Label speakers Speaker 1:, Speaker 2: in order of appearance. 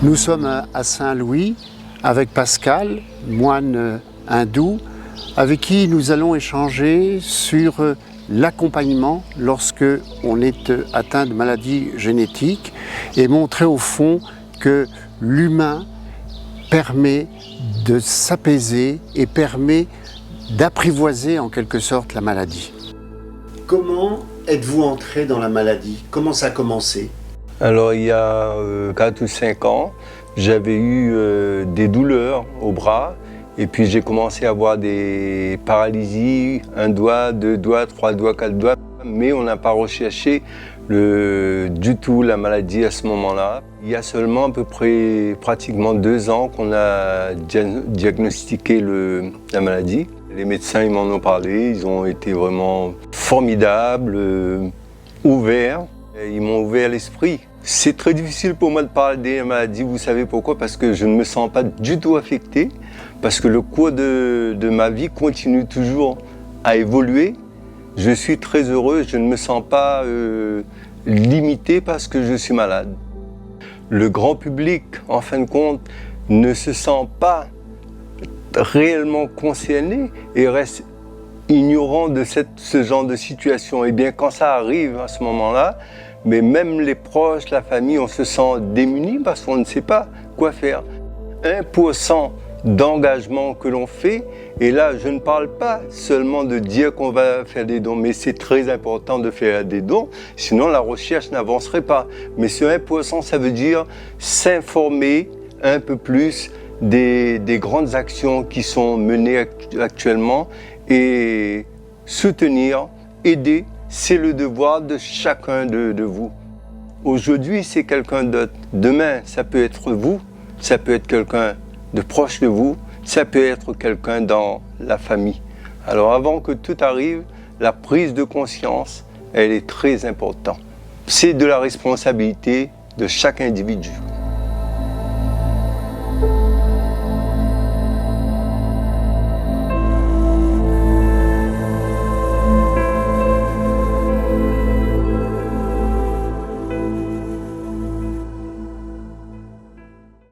Speaker 1: Nous sommes à Saint-Louis avec Pascal, moine hindou, avec qui nous allons échanger sur l'accompagnement lorsque on est atteint de maladies génétiques et montrer au fond que l'humain permet de s'apaiser et permet d'apprivoiser en quelque sorte la maladie. Comment êtes-vous entré dans la maladie? Comment ça a commencé?
Speaker 2: Alors il y a 4 ou 5 ans, j'avais eu des douleurs au bras et puis j'ai commencé à avoir des paralysies, 1 doigt, 2 doigts, 3 doigts, 4 doigts, mais on n'a pas recherché du tout la maladie à ce moment-là. Il y a seulement à peu près pratiquement 2 ans qu'on a diagnostiqué la maladie. Les médecins ils m'en ont parlé, ils ont été vraiment formidables, ouverts. Ils m'ont ouvert l'esprit. C'est très difficile pour moi de parler des maladies, vous savez pourquoi? Parce que je ne me sens pas du tout affecté, parce que le cours de ma vie continue toujours à évoluer. Je suis très heureux, je ne me sens pas limité parce que je suis malade. Le grand public, en fin de compte, ne se sent pas réellement concerné et reste ignorant de ce genre de situation. Et bien quand ça arrive à ce moment-là, mais même les proches, la famille, on se sent démunis parce qu'on ne sait pas quoi faire. 1% d'engagement que l'on fait, et là je ne parle pas seulement de dire qu'on va faire des dons, mais c'est très important de faire des dons, sinon la recherche n'avancerait pas. Mais ce 1%, ça veut dire s'informer un peu plus des grandes actions qui sont menées actuellement et soutenir, aider, c'est le devoir de chacun de vous. Aujourd'hui, c'est quelqu'un d'autre. Demain, ça peut être vous, ça peut être quelqu'un de proche de vous, ça peut être quelqu'un dans la famille. Alors avant que tout arrive, la prise de conscience, elle est très importante. C'est de la responsabilité de chaque individu.